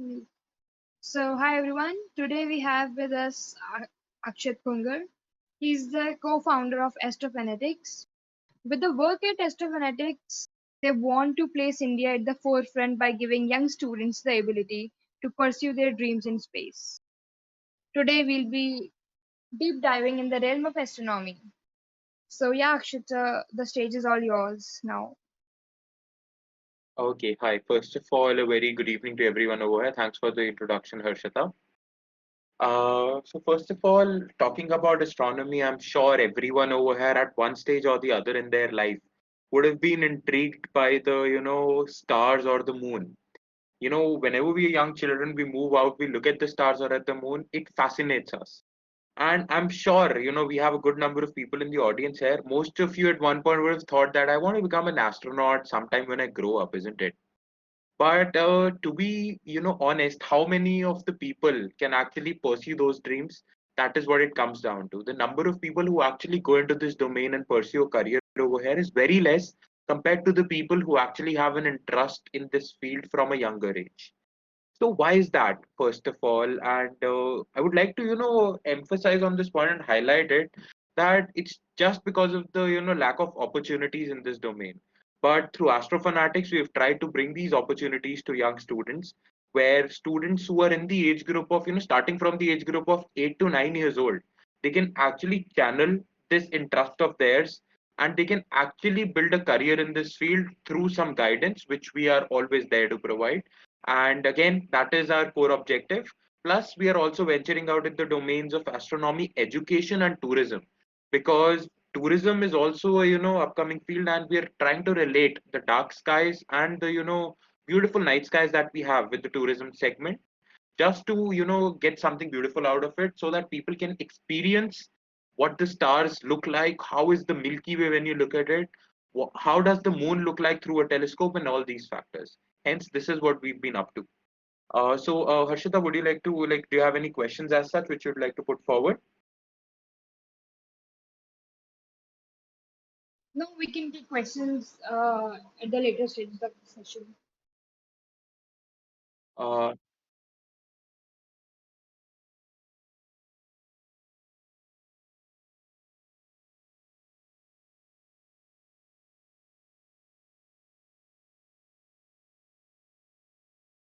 Mm. So, hi everyone. Today we have with us Akshit Knunger. He's the co-founder of AstroFanatics. With the work at AstroFanatics, they want to place India at the forefront by giving young students the ability to pursue their dreams in space. Today we'll be deep diving in the realm of astronomy. So, yeah, Akshit, the stage is all yours now. Okay, hi. First of all, a very good evening to everyone over here. Thanks for the introduction, Harshita. So first of all, talking about astronomy, I'm sure everyone over here at one stage or the other in their life would have been intrigued by the stars or the moon. Whenever we are young children, we move out, we look at the stars or at the moon, it fascinates us. And I'm sure, we have a good number of people in the audience here. Most of you at one point would have thought that I want to become an astronaut sometime when I grow up, isn't it? But to be, honest, how many of the people can actually pursue those dreams? That is what it comes down to. The number of people who actually go into this domain and pursue a career over here is very less compared to the people who actually have an interest in this field from a younger age. So why is that, first of all? And I would like to, emphasize on this point and highlight it that it's just because of the, lack of opportunities in this domain. But through Astrofanatics, we have tried to bring these opportunities to young students, where students who are in the age group of, starting from the age group of 8 to 9 years old, they can actually channel this interest of theirs and they can actually build a career in this field through some guidance, which we are always there to provide. And again, that is our core objective. Plus, we are also venturing out in the domains of astronomy, education, and tourism, because tourism is also a upcoming field, and we are trying to relate the dark skies and the beautiful night skies that we have with the tourism segment, just to get something beautiful out of it, so that people can experience what the stars look like, how is the Milky Way when you look at it, how does the moon look like through a telescope, and all these factors. Hence, this is what we've been up to. Harshita, would you like to do you have any questions as such which you'd like to put forward? No, we can take questions at the later stage of the session. Uh,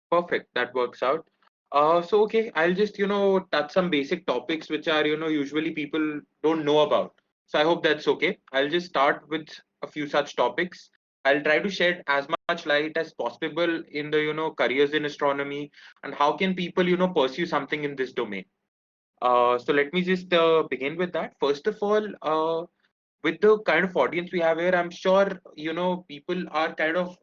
Perfect. That works out. So okay, I'll just touch some basic topics which are usually people don't know about. So I hope that's okay. I'll just start with a few such topics. I'll try to shed as much light as possible in the careers in astronomy and how can people pursue something in this domain. So let me just begin with that. First of all, with the kind of audience we have here, I'm sure people are kind of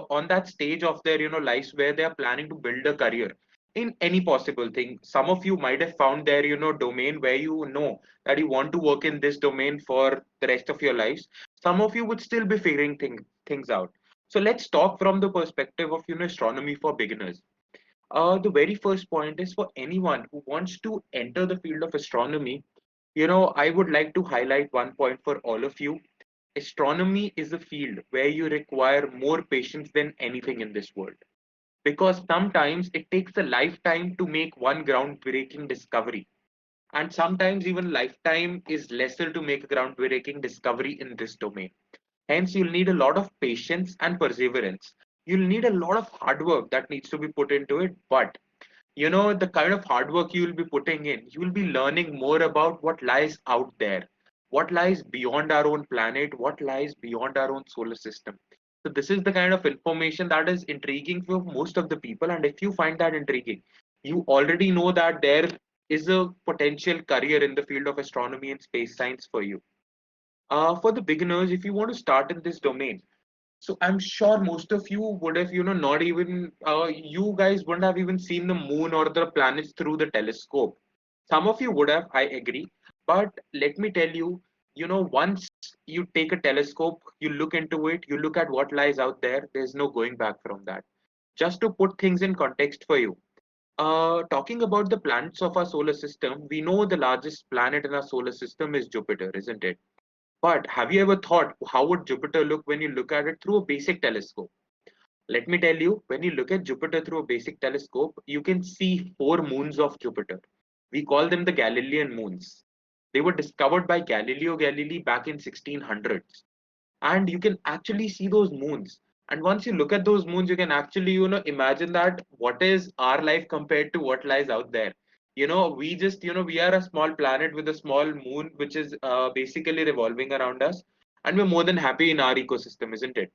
on that stage of their lives where they are planning to build a career in any possible thing. Some of you might have found their domain where that you want to work in this domain for the rest of your lives. Some of you would still be figuring things out. So let's talk from the perspective of astronomy for beginners. The very first point is for anyone who wants to enter the field of astronomy. I would like to highlight one point for all of you. Astronomy is a field where you require more patience than anything in this world, because sometimes it takes a lifetime to make one groundbreaking discovery, and sometimes even lifetime is lesser to make a groundbreaking discovery in this domain. Hence, you'll need a lot of patience and perseverance. You'll need a lot of hard work that needs to be put into it, but the kind of hard work you will be putting in, you will be learning more about what lies out there, what lies beyond our own planet, what lies beyond our own solar system. So this is the kind of information that is intriguing for most of the people, and if you find that intriguing, you already know that there is a potential career in the field of astronomy and space science for you. For the beginners, if you want to start in this domain, so I'm sure most of you would have, not even, you guys wouldn't have even seen the moon or the planets through the telescope. Some of you would have, I agree. But let me tell you, once you take a telescope, you look into it, you look at what lies out there, there's no going back from that. Just to put things in context for you, talking about the planets of our solar system, we know the largest planet in our solar system is Jupiter, isn't it? But have you ever thought how would Jupiter look when you look at it through a basic telescope? Let me tell you, when you look at Jupiter through a basic telescope, you can see four moons of Jupiter. We call them the Galilean moons. They were discovered by Galileo Galilei back in 1600s, and you can actually see those moons. And once you look at those moons, you can actually imagine that what is our life compared to what lies out there. We just we are a small planet with a small moon which is basically revolving around us, and we're more than happy in our ecosystem, isn't it?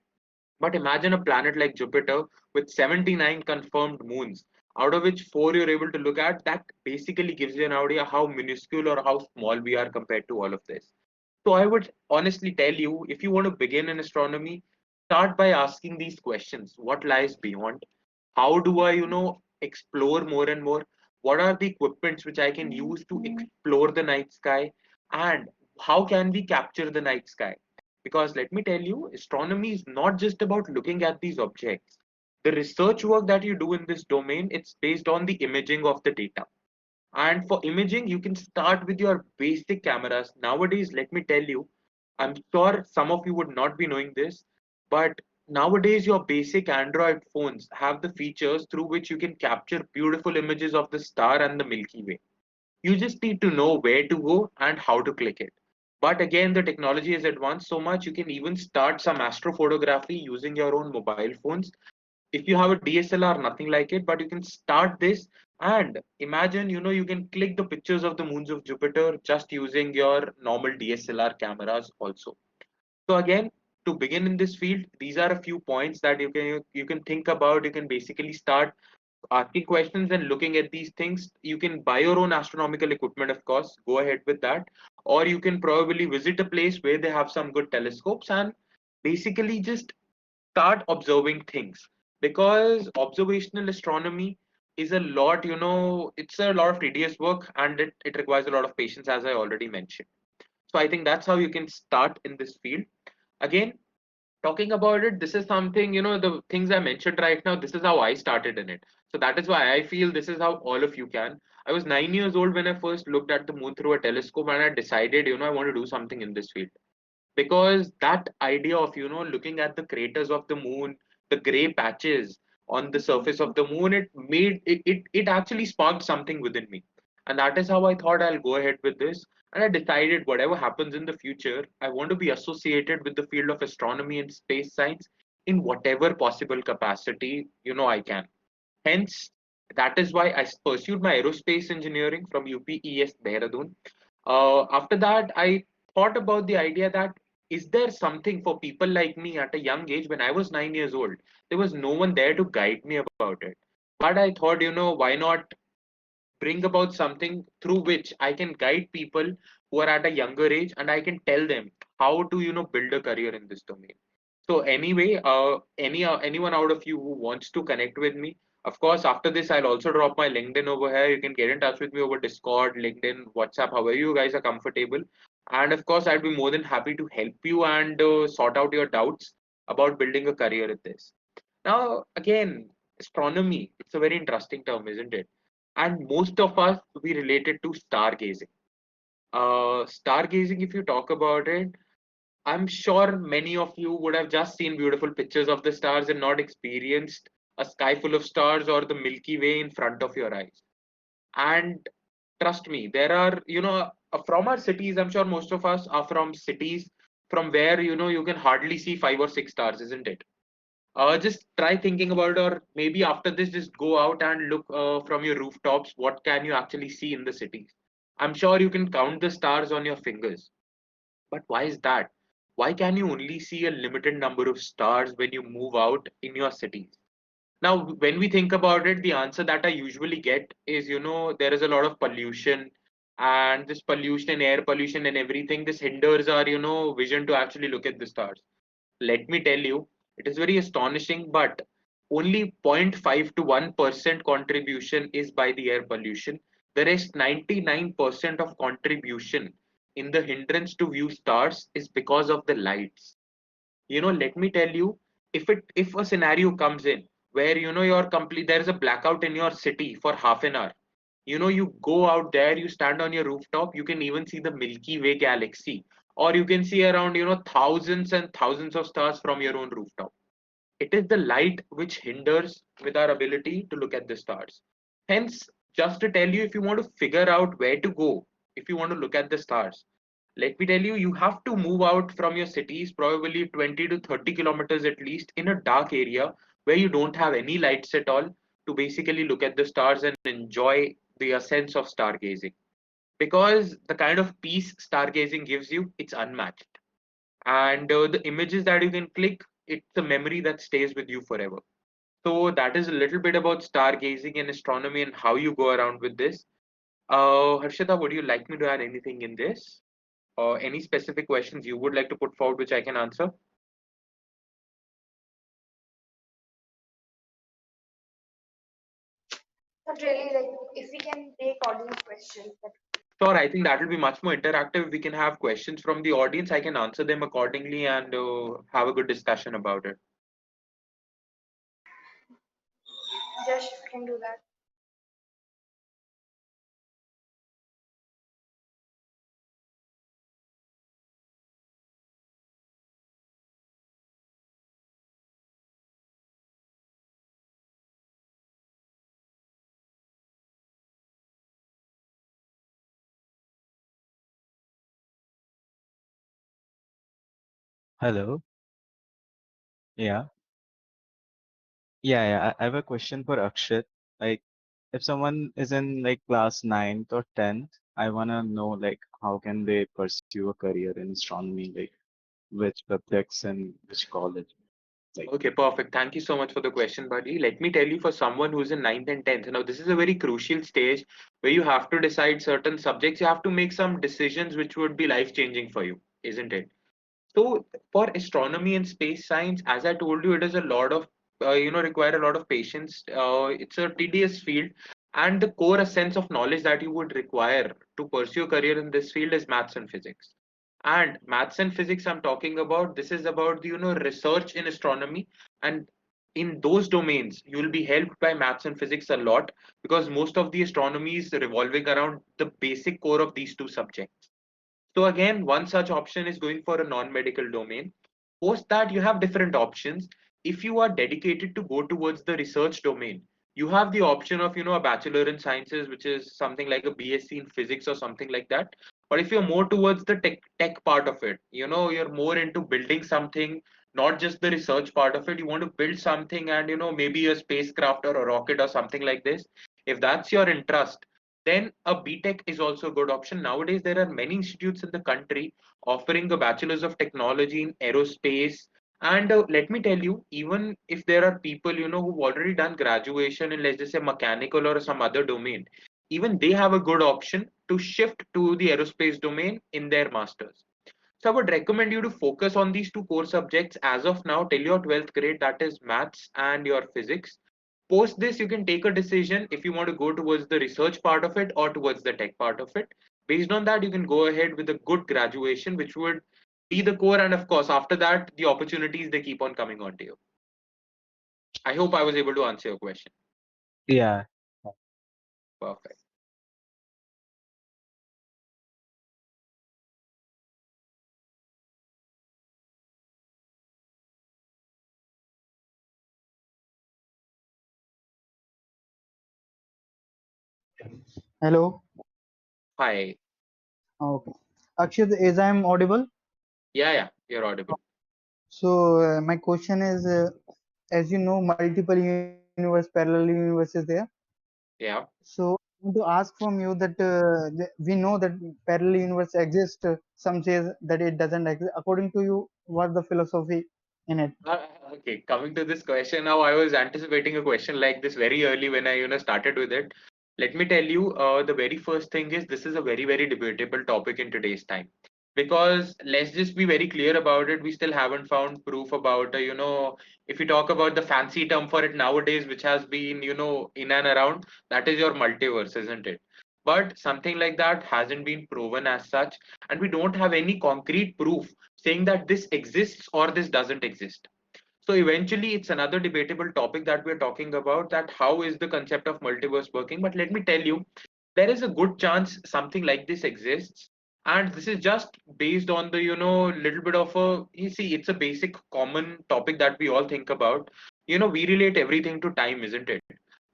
But imagine a planet like Jupiter with 79 confirmed moons, out of which four you're able to look at. That basically gives you an idea how minuscule or how small we are compared to all of this. So I would honestly tell you, if you want to begin in astronomy, start by asking these questions. What lies beyond? How do I, explore more and more? What are the equipments which I can use to explore the night sky? And how can we capture the night sky? Because let me tell you, astronomy is not just about looking at these objects. The research work that you do in this domain, it's based on the imaging of the data. And for imaging, you can start with your basic cameras. Nowadays, let me tell you, I'm sure some of you would not be knowing this, but nowadays your basic Android phones have the features through which you can capture beautiful images of the star and the Milky Way. You just need to know where to go and how to click it. But again, the technology has advanced so much, you can even start some astrophotography using your own mobile phones. If you have a DSLR, nothing like it, but you can start this and imagine, you can click the pictures of the moons of Jupiter just using your normal DSLR cameras also. So again, to begin in this field, these are a few points that you can think about. You can basically start asking questions and looking at these things. You can buy your own astronomical equipment, of course, go ahead with that. Or you can probably visit a place where they have some good telescopes and basically just start observing things, because observational astronomy is a lot, it's a lot of tedious work, and it requires a lot of patience, as I already mentioned. So I think that's how you can start in this field. Again, talking about it, this is something, the things I mentioned right now, this is how I started in it. So that is why I feel this is how all of you can. I was 9 years old when I first looked at the moon through a telescope, and I decided, I want to do something in this field, because that idea of looking at the craters of the moon, the gray patches on the surface of the moon, it actually sparked something within me. And that is how I thought I'll go ahead with this. And I decided whatever happens in the future, I want to be associated with the field of astronomy and space science in whatever possible capacity I can. Hence, that is why I pursued my aerospace engineering from UPES Dehradun. After that, I thought about the idea that is there something for people like me at a young age? When I was 9 years old, there was no one there to guide me about it. But I thought, why not bring about something through which I can guide people who are at a younger age, and I can tell them how to, build a career in this domain. So anyway, anyone out of you who wants to connect with me, of course, after this, I'll also drop my LinkedIn over here. You can get in touch with me over Discord, LinkedIn, WhatsApp, however you guys are comfortable. And of course, I'd be more than happy to help you and sort out your doubts about building a career in this. Now, again, astronomy, it's a very interesting term, isn't it? And most of us, we relate it to stargazing. Stargazing, if you talk about it, I'm sure many of you would have just seen beautiful pictures of the stars and not experienced a sky full of stars or the Milky Way in front of your eyes. And trust me, there are, from our cities, I'm sure most of us are from cities from where, you can hardly see 5 or 6 stars, isn't it? Just try thinking about it, or maybe after this, just go out and look from your rooftops. What can you actually see in the cities? I'm sure you can count the stars on your fingers. But why is that? Why can you only see a limited number of stars when you move out in your cities? Now, when we think about it, the answer that I usually get is, there is a lot of pollution, and this pollution, air pollution, and everything, this hinders our, vision to actually look at the stars. Let me tell you, it is very astonishing, but only zero point 0.5 to 1% contribution is by the air pollution. The rest 99% of contribution in the hindrance to view stars is because of the lights. Let me tell you, if a scenario comes in where you're complete, there is a blackout in your city for half an hour. You go out there, you stand on your rooftop, you can even see the Milky Way galaxy, or you can see around thousands and thousands of stars from your own rooftop. It is the light which hinders with our ability to look at the stars. Hence, just to tell you, if you want to figure out where to go, if you want to look at the stars, let me tell you, you have to move out from your cities, probably 20 to 30 kilometers at least, in a dark area where you don't have any lights at all, to basically look at the stars and enjoy the sense of stargazing. Because the kind of peace stargazing gives you, it's unmatched. And the images that you can click, it's a memory that stays with you forever. So that is a little bit about stargazing and astronomy and how you go around with this. Harshita, would you like me to add anything in this? Or any specific questions you would like to put forward which I can answer? Not really, like if we can take audience questions. Sure, I think that will be much more interactive. We can have questions from the audience. I can answer them accordingly and have a good discussion about it. Just can do that. Hello. Yeah. Yeah. I have a question for Akshit. Like, if someone is in like class ninth or 10th, I wanna know like how can they pursue a career in astronomy, like which subjects and which college. Like, Okay, perfect. Thank you so much for the question, buddy. Let me tell you, for someone who's in ninth and 10th, now this is a very crucial stage where you have to decide certain subjects. You have to make some decisions which would be life changing for you, isn't it? So for astronomy and space science, as I told you, it is a lot of require a lot of patience. It's a tedious field, and the core sense of knowledge that you would require to pursue a career in this field is maths and physics. And maths and physics, I'm talking about. This is about the research in astronomy, and in those domains, you will be helped by maths and physics a lot because most of the astronomy is revolving around the basic core of these two subjects. So again, one such option is going for a non-medical domain. Post that, you have different options. If you are dedicated to go towards the research domain, you have the option of a bachelor in sciences, which is something like a BSc in physics or something like that. Or if you're more towards the tech part of it, you're more into building something, not just the research part of it. You want to build something and maybe a spacecraft or a rocket or something like this. If that's your interest, then a BTech is also a good option. Nowadays, there are many institutes in the country offering a bachelor's of technology in aerospace. And let me tell you, even if there are people who've already done graduation in, let's just say, mechanical or some other domain, even they have a good option to shift to the aerospace domain in their masters. So I would recommend you to focus on these two core subjects as of now till your 12th grade, that is maths and your physics. Post this, you can take a decision if you want to go towards the research part of it or towards the tech part of it. Based on that, you can go ahead with a good graduation, which would be the core. And of course, after that, the opportunities they keep on coming on to you. I hope I was able to answer your question. yeah. Perfect. Hello. Hi. Okay. Akshit, is I am audible? Yeah, you're audible. So my question is, as you know, multiple universe, parallel universes there. Yeah. So I want to ask from you that we know that parallel universe exists. Some says that it doesn't exist. According to you, what's the philosophy in it? Okay, coming to this question now, I was anticipating a question like this very early when I started with it. Let me tell you, the very first thing is this is a very very debatable topic in today's time, because let's just be very clear about it. We still haven't found proof about if you talk about the fancy term for it nowadays, which has been in and around, that is your multiverse, isn't it? But something like that hasn't been proven as such, and we don't have any concrete proof saying that this exists or this doesn't exist. So eventually, it's another debatable topic that we're talking about, that how is the concept of multiverse working. But let me tell you, there is a good chance something like this exists. And this is just based on the little bit of a, you see, it's a basic common topic that we all think about. We relate everything to time, isn't it?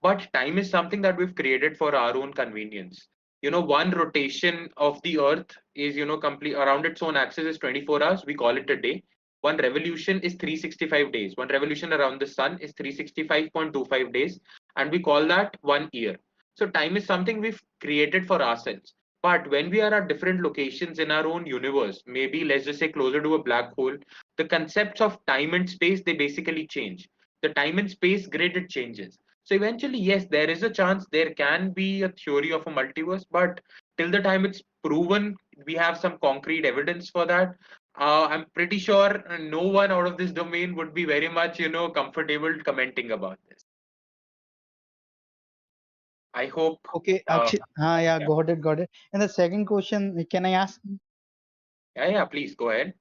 But time is something that we've created for our own convenience. One rotation of the earth is complete around its own axis is 24 hours, we call it a day. One revolution is 365 days. One revolution around the sun is 365.25 days, and we call that 1 year. So time is something we've created for ourselves. But when we are at different locations in our own universe, maybe let's just say closer to a black hole, the concepts of time and space, they basically change. The time and space grid, it changes. So eventually, yes, there is a chance there can be a theory of a multiverse, but till the time it's proven, we have some concrete evidence for that. I'm pretty sure no one out of this domain would be very much, comfortable commenting about this. I hope. Okay, Uh, Akshit, yeah, yeah, got it. And the second question, can I ask? yeah, please go ahead.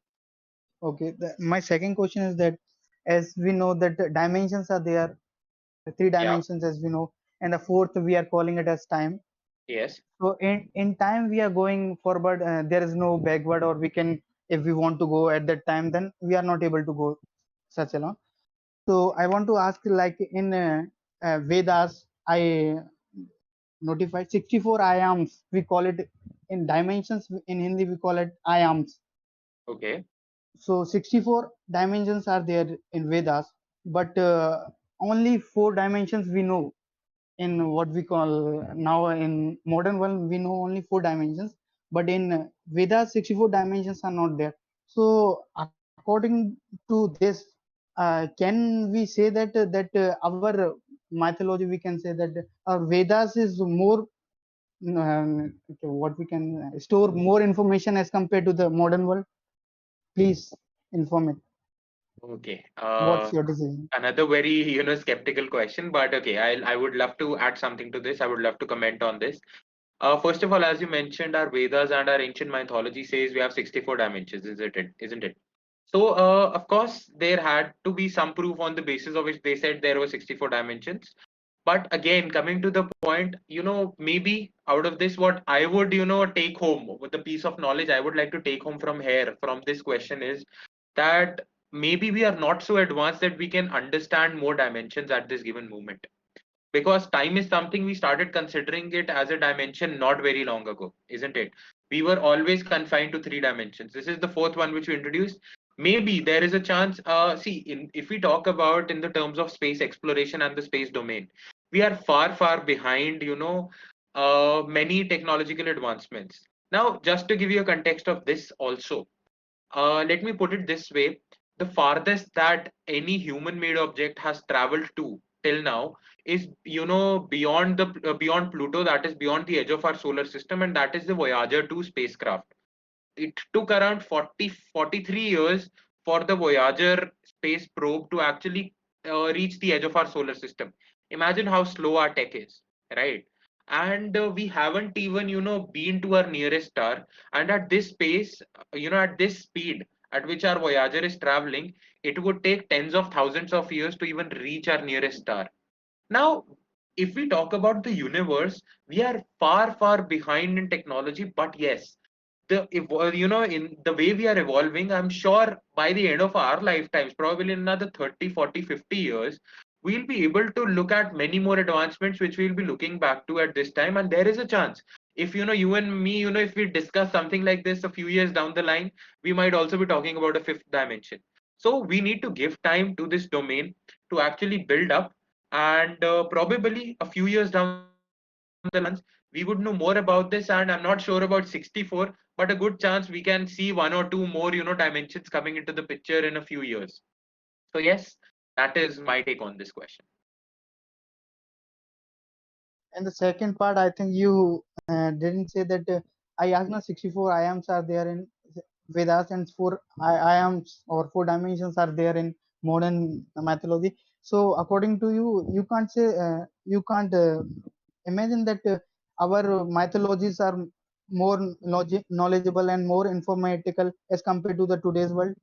Okay, my second question is that, as we know that the dimensions are there, the three Yeah, dimensions as we know, and the fourth we are calling it as time. yes. So in time we are going forward. There is no backward, or we can, if we want to go at that time, then we are not able to go such a long. So I want to ask, like in Vedas, I notified 64 ayams. We call it in dimensions. In Hindi, we call it ayams. Okay. So 64 dimensions are there in Vedas, but only four dimensions we know in what we call now in modern world. We know only four dimensions, but in Vedas 64 dimensions are not there. So according to this, can we say that our mythology, we can say that our Vedas is more, what we can store more information as compared to the modern world? Please inform it. Okay. What's your decision? Another very skeptical question, but okay, I would love to add something to this. I would love to comment on this. First of all, as you mentioned, our Vedas and our ancient mythology says we have 64 dimensions, isn't it? Isn't it? So, of course, there had to be some proof on the basis of which they said there were 64 dimensions. But again, coming to the point, maybe out of this, what I would, take home with the piece of knowledge I would like to take home from here, from this question is that maybe we are not so advanced that we can understand more dimensions at this given moment, because time is something we started considering it as a dimension not very long ago, isn't it? We were always confined to three dimensions. This is the fourth one which we introduced. Maybe there is a chance, if we talk about in the terms of space exploration and the space domain, we are far behind, many technological advancements. Now, just to give you a context of this also, let me put it this way. The farthest that any human made object has traveled to till now is, beyond the beyond Pluto, that is beyond the edge of our solar system, and that is the Voyager 2 spacecraft. It took around 43 years for the Voyager space probe to actually reach the edge of our solar system. Imagine how slow our tech is, right? And we haven't even, been to our nearest star. And at this pace, at this speed at which our Voyager is traveling, it would take tens of thousands of years to even reach our nearest star. Now, if we talk about the universe, we are far behind in technology, but yes, in the way we are evolving, I'm sure by the end of our lifetimes, probably in another 30, 40, 50 years, we'll be able to look at many more advancements which we'll be looking back to at this time. And there is a chance, if you and me, if we discuss something like this a few years down the line, we might also be talking about a fifth dimension. So we need to give time to this domain to actually build up, and probably a few years down the line, we would know more about this. And I'm not sure about 64, but a good chance we can see one or two more dimensions coming into the picture in a few years. So yes, that is my take on this question. And the second part, I think you didn't say that. I asked now 64 ayams are there in Vedas, and four ayams or four dimensions are there in modern mythology. So according to you, you can't say, you can't imagine that our mythologies are more knowledgeable and more informatical as compared to the today's world.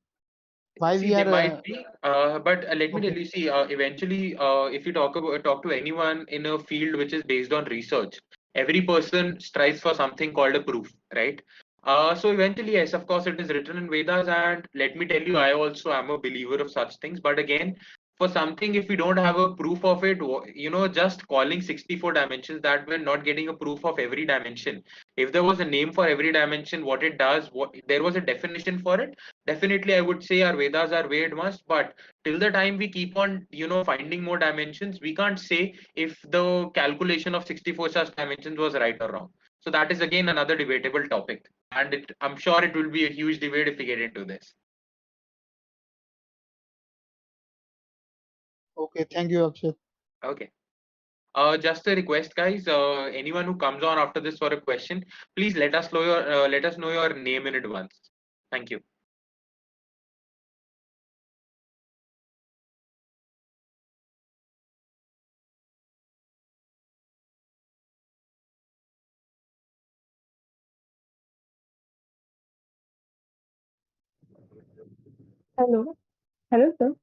Why See, we they are might be, but let me tell okay? you. See, eventually, if you talk to anyone in a field which is based on research, every person strives for something called a proof, right? So eventually, yes, of course, it is written in Vedas, and let me tell you, I also am a believer of such things. But again, for something, if we don't have a proof of it, just calling 64 dimensions, that we're not getting a proof of every dimension. If there was a name for every dimension, what it does, what there was a definition for it, definitely I would say our Vedas are way advanced. But till the time we keep on, finding more dimensions, we can't say if the calculation of 64 such dimensions was right or wrong. So that is again another debatable topic, and I'm sure it will be a huge debate if we get into this. Okay, thank you, Akshat. Okay. Just a request, guys. Anyone who comes on after this for a question, please let us know your name in advance. Thank you. Hello. Hello, sir.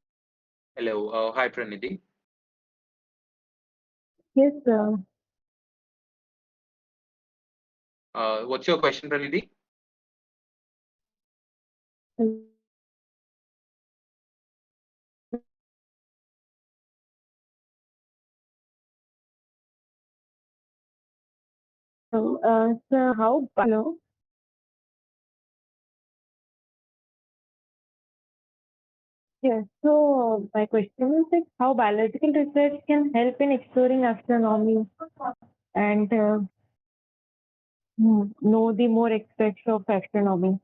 Hello. Hi, Pranidhi. Yes, What's your question, Pranidhi? sir, how, hello? Yes, so my question is like how biological research can help in exploring astronomy and know the more aspects of astronomy.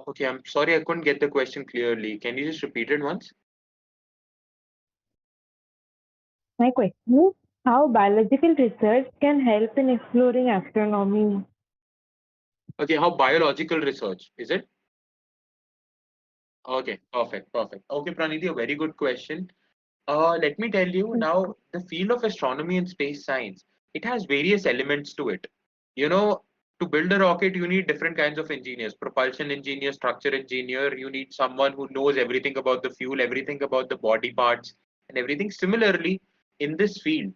Okay, I'm sorry I couldn't get the question clearly. Can you just repeat it once? My question is how biological research can help in exploring astronomy. Okay, how biological research is it? Okay, perfect, perfect. Okay, Pranidhi, a very good question. Let me tell you now, the field of astronomy and space science, it has various elements to it. You know, to build a rocket, you need different kinds of engineers, propulsion engineer, structure engineer. You need someone who knows everything about the fuel, everything about the body parts, and everything. Similarly, in this field,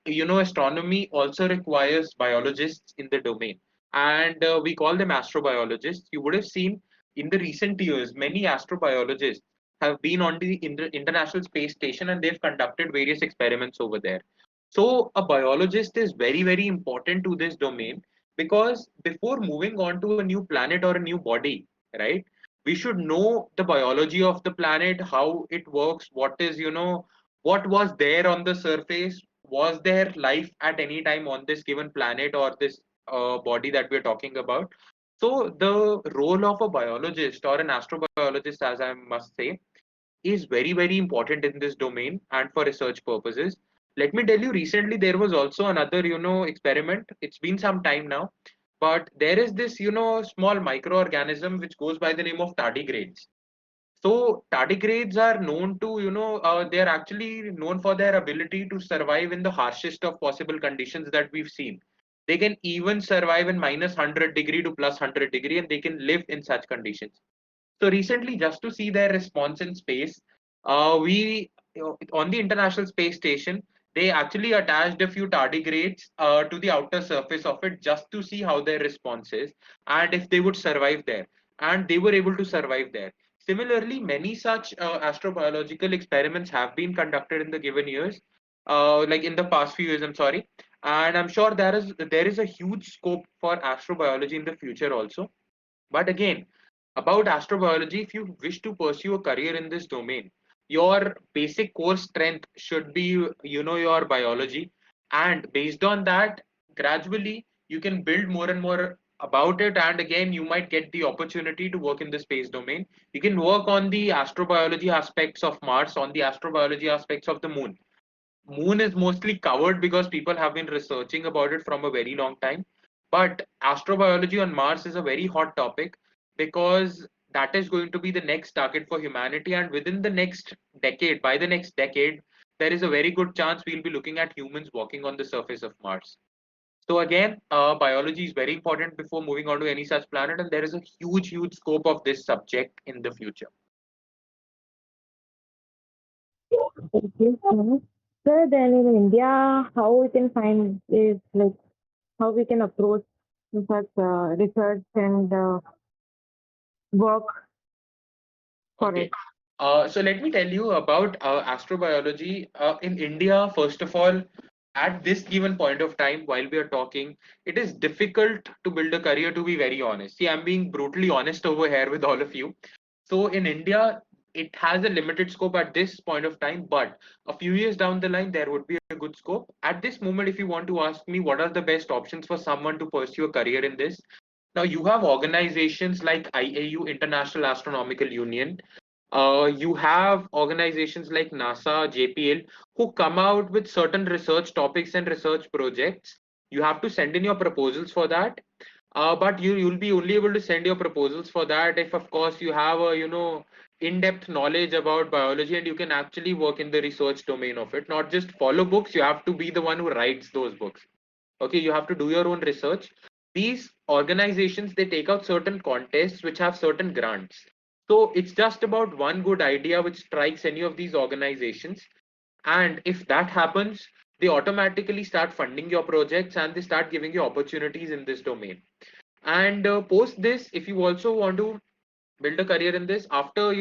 astronomy also requires biologists in the domain, and we call them astrobiologists. You would have seen in the recent years, many astrobiologists have been on the International Space Station, and they've conducted various experiments over there. So, a biologist is very, very important to this domain because before moving on to a new planet or a new body, right, we should know the biology of the planet, how it works, what was there on the surface, was there life at any time on this given planet or this body that we're talking about. So, the role of a biologist or an astrobiologist, as I must say, is very, very important in this domain and for research purposes. Let me tell you, recently there was also another, experiment. It's been some time now, but there is this, small microorganism which goes by the name of tardigrades. So tardigrades are known to, they are actually known for their ability to survive in the harshest of possible conditions that we've seen. They can even survive in minus 100 degree to plus 100 degree, and they can live in such conditions. So recently, just to see their response in space, we on the International Space Station, they actually attached a few tardigrades to the outer surface of it just to see how their response is and if they would survive there. And they were able to survive there. Similarly, many such astrobiological experiments have been conducted in the given years, like in the past few years. I'm sorry, and I'm sure there is a huge scope for astrobiology in the future also. But again, about astrobiology, if you wish to pursue a career in this domain, your basic core strength should be, your biology. And based on that, gradually you can build more and more about it. And again, you might get the opportunity to work in the space domain. You can work on the astrobiology aspects of Mars, on the astrobiology aspects of the moon. Moon is mostly covered because people have been researching about it from a very long time. But astrobiology on Mars is a very hot topic because that is going to be the next target for humanity. And within the next decade, by the next decade, there is a very good chance we'll be looking at humans walking on the surface of Mars. So again, biology is very important before moving on to any such planet, and there is a huge, huge scope of this subject in the future. Okay, sir, then in India, how we can find is like how we can approach such research and work for Okay. it? So let me tell you about astrobiology in India. First of all, at this given point of time, while we are talking, it is difficult to build a career. To be very honest, see, I'm being brutally honest over here with all of you. So in India, it has a limited scope at this point of time, but a few years down the line, there would be a good scope. At this moment, if you want to ask me what are the best options for someone to pursue a career in this, now you have organizations like IAU, International Astronomical Union. You have organizations like NASA, JPL, who come out with certain research topics and research projects. You have to send in your proposals for that, but you'll be only able to send your proposals for that if, of course, you have a in-depth knowledge about biology and you can actually work in the research domain of it. Not just follow books. You have to be the one who writes those books. Okay, you have to do your own research. These organizations, they take out certain contests which have certain grants. So it's just about one good idea which strikes any of these organizations, and if that happens, they automatically start funding your projects and they start giving you opportunities in this domain. And post this, if you also want to build a career in this after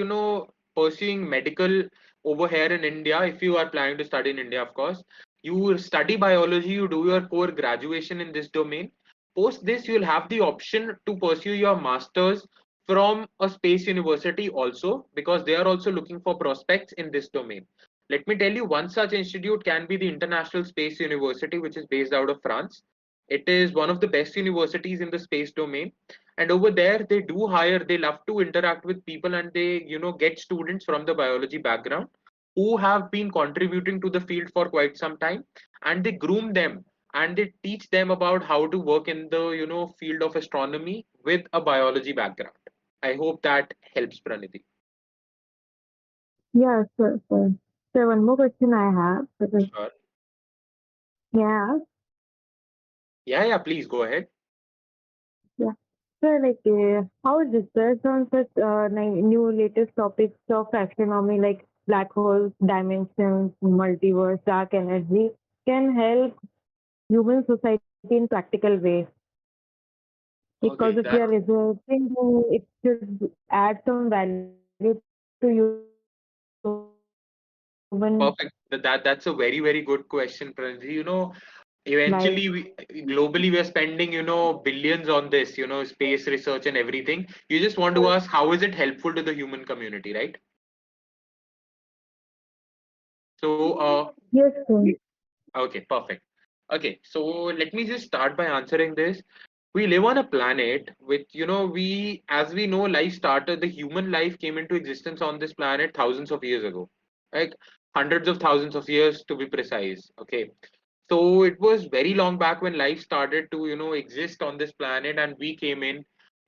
pursuing medical over here in India, if you are planning to study in India, of course, you study biology, you do your core graduation in this domain. Post this, you'll have the option to pursue your masters from a space university also, because they are also looking for prospects in this domain. Let me tell you, one such institute can be the International Space University, which is based out of France. It is one of the best universities in the space domain, and over there they do hire, they love to interact with people, and they get students from the biology background who have been contributing to the field for quite some time, and they groom them and they teach them about how to work in the field of astronomy with a biology background. I hope that helps, Pranidhi. Yeah, sure, sure. So one more question I have. Sure. Yeah, Yeah, please go ahead. yeah. So, like, how is research on such new latest topics of astronomy, like black holes, dimensions, multiverse, dark energy, can help human society in practical ways? Because if Okay, we are that's researching, it should add some value to human perfect. That's a very, very good question, Pranidhi. life. Eventually, globally, we're spending billions on this space research and everything. You just want to ask, how is it helpful to the human community, right? So Yes, sir. okay, perfect. Okay, so let me just start by answering this. We live on a planet with we, as we know, life started, the human life came into existence on this planet thousands of years ago, like hundreds of thousands of years to be precise. Okay, so it was very long back when life started to exist on this planet, and we came in,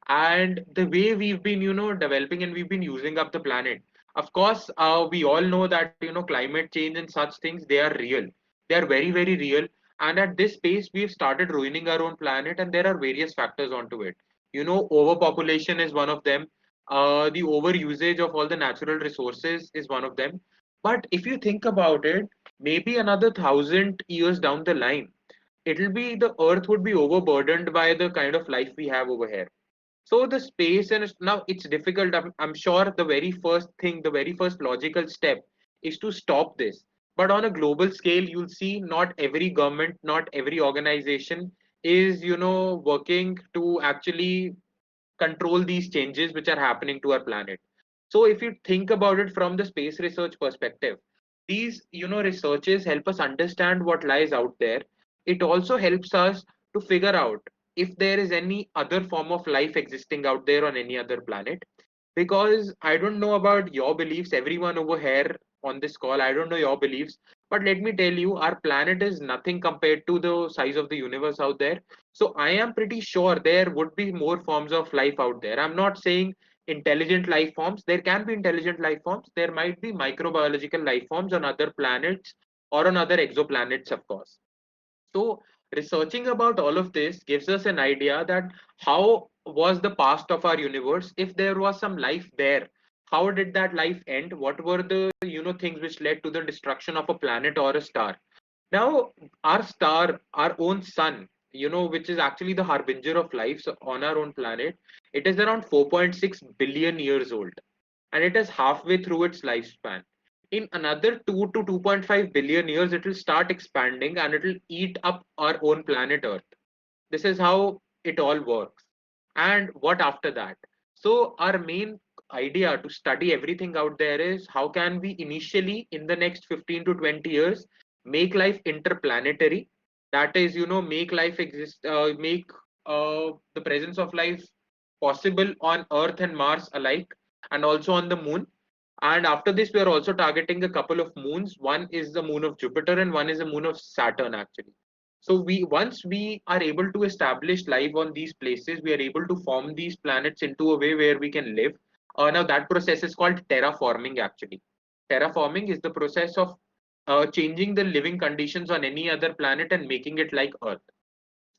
and the way we've been developing, and we've been using up the planet. Of course, we all know that climate change and such things, they are real. They are very, very real. And at this pace, we've started ruining our own planet, and there are various factors onto it. Overpopulation is one of them. The overusage of all the natural resources is one of them. But if you think about it, maybe another 1,000 years down the line, it'll be the earth would be overburdened by the kind of life we have over here. So the space, and now it's difficult. I'm sure the very first thing, the very first logical step is to stop this. But on a global scale, you'll see not every government, not every organization is working to actually control these changes which are happening to our planet. So if you think about it from the space research perspective, these researches help us understand what lies out there. It also helps us to figure out if there is any other form of life existing out there on any other planet. Because I don't know about your beliefs, everyone over here on this call, I don't know your beliefs, but let me tell you, our planet is nothing compared to the size of the universe out there. So I am pretty sure there would be more forms of life out there. I'm not saying intelligent life forms. There can be intelligent life forms. There might be microbiological life forms on other planets or on other exoplanets, of course. So researching about all of this gives us an idea that how was the past of our universe? If there was some life there, how did that life end? What were the things which led to the destruction of a planet or a star? Now, our star, our own sun, which is actually the harbinger of life on our own planet, it is around 4.6 billion years old, and it is halfway through its lifespan. In another 2 to 2.5 billion years, it will start expanding and it will eat up our own planet Earth. This is how it all works. And what after that? So our main idea to study everything out there is how can we initially in the next 15 to 20 years make life interplanetary, that is make life exist, make the presence of life possible on Earth and Mars alike, and also on the moon. And after this, we are also targeting a couple of moons. One is the moon of Jupiter and one is the moon of Saturn, actually. So once we are able to establish life on these places, we are able to form these planets into a way where we can live. Now that process is called terraforming, actually. Terraforming is the process of changing the living conditions on any other planet and making it like Earth.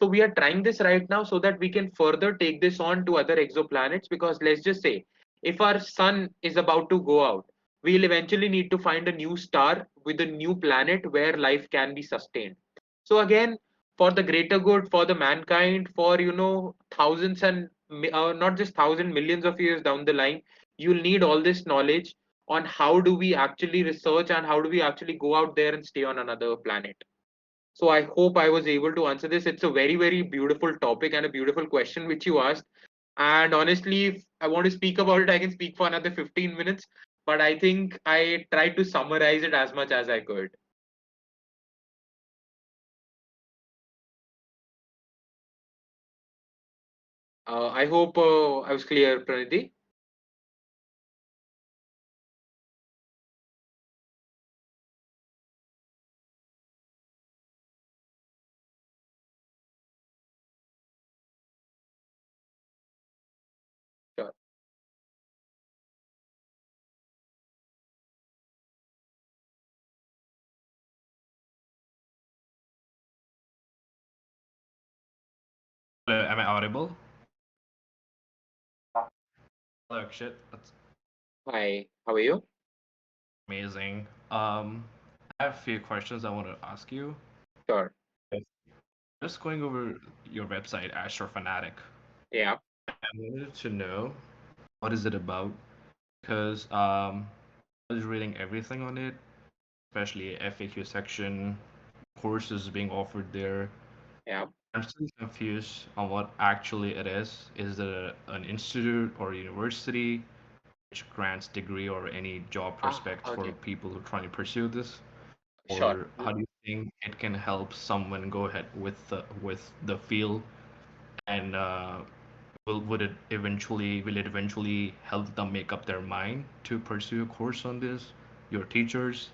So we are trying this right now so that we can further take this on to other exoplanets, because let's just say if our sun is about to go out, we'll eventually need to find a new star with a new planet where life can be sustained. So again, for the greater good, for the mankind, for thousands and not just thousand, millions of years down the line, you'll need all this knowledge on how do we actually research and how do we actually go out there and stay on another planet. So I hope I was able to answer this. It's a very, very beautiful topic and a beautiful question which you asked. And honestly, if I want to speak about it, I can speak for another 15 minutes. But I think I tried to summarize it as much as I could. I hope I was clear, Praniti. Sure. Hello, am I audible? Hello, Akshit. That's Hi, how are you? amazing. I have a few questions I want to ask you. Sure. Yes. Just going over your website, AstroFanatic. Yeah. I wanted to know what is it about because I was reading everything on it, especially FAQ section, courses being offered there. Yeah. I'm still confused on what actually it is. Is it an institute or a university which grants degree or any job prospects for Okay. people who are trying to pursue this? Sure. Or how do you think it can help someone go ahead with the field, and will it eventually help them make up their mind to pursue a course on this? Your teachers,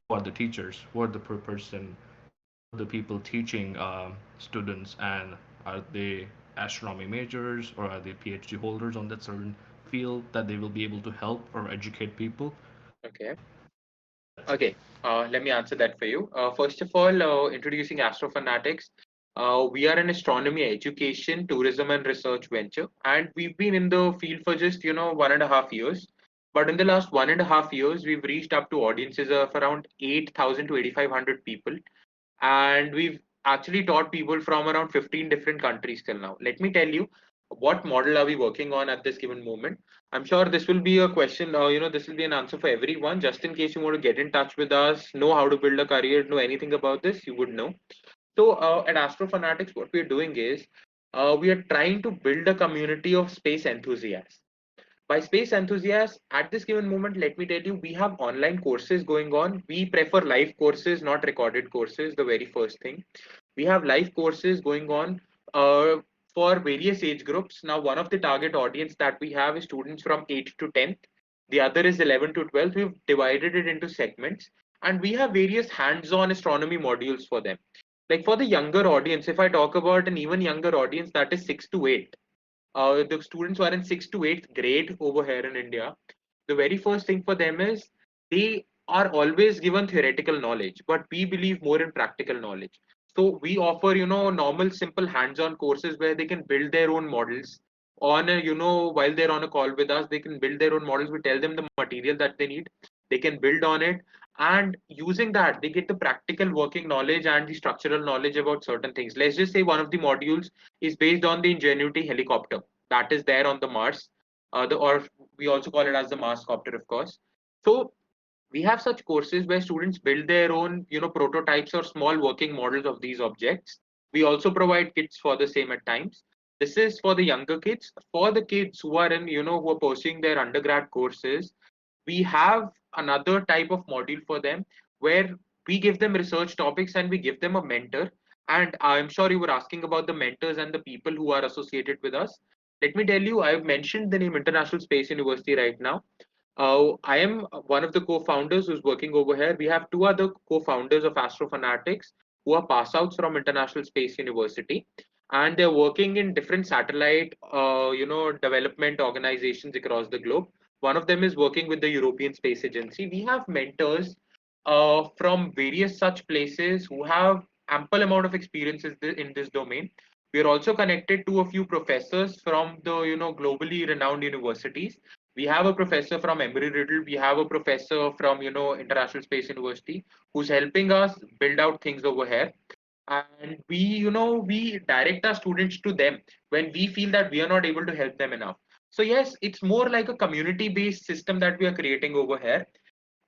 who are the teachers? Who are the per person, the people teaching students, and are they astronomy majors or are they PhD holders on that certain field that they will be able to help or educate people? Okay. Okay, let me answer that for you. First of all, introducing AstroFanatics. We are an astronomy education, tourism, and research venture, and we've been in the field for just 1.5 years. But in the last 1.5 years, we've reached up to audiences of around 8,000 to 8,500 people, and we've actually taught people from around 15 different countries till now. Let me tell you, what model are we working on at this given moment? I'm sure this will be a question, this will be an answer for everyone. Just in case you want to get in touch with us, know how to build a career, know anything about this, you would know. So at AstroFanatics, what we're doing is we are trying to build a community of space enthusiasts. By space enthusiasts, at this given moment, let me tell you, we have online courses going on. We prefer live courses, not recorded courses, the very first thing. We have live courses going on uh, for various age groups. Now, one of the target audience that we have is students from 8 to 10th. The other is 11 to 12th. We've divided it into segments, and we have various hands-on astronomy modules for them. Like for the younger audience, if I talk about an even younger audience, that is 6 to 8, the students who are in 6th to 8th grade over here in India, the very first thing for them is they are always given theoretical knowledge, but we believe more in practical knowledge. So we offer, normal, simple hands-on courses where they can build their own models on a, while they're on a call with us, they can build their own models. We tell them the material that they need. They can build on it, and using that they get the practical working knowledge and the structural knowledge about certain things. Let's just say one of the modules is based on the Ingenuity helicopter that is there on the Mars, or we also call it as the Mars copter, of course. So we have such courses where students build their own prototypes or small working models of these objects. We also provide kits for the same at times. This is for the younger kids. For the kids who are in who are pursuing their undergrad courses, we have another type of module for them where we give them research topics and we give them a mentor. And I'm sure you were asking about the mentors and the people who are associated with us. Let me tell you, I've mentioned the name International Space University right now. I am one of the co-founders who's working over here. We have two other co-founders of AstroFanatics who are pass outs from International Space University, and they're working in different satellite, development organizations across the globe. One of them is working with the European Space Agency. We have mentors from various such places who have ample amount of experiences in this domain. We are also connected to a few professors from the globally renowned universities. We have a professor from Embry-Riddle. We have a professor from International Space University who's helping us build out things over here. And we direct our students to them when we feel that we are not able to help them enough. So yes, it's more like a community based system that we are creating over here,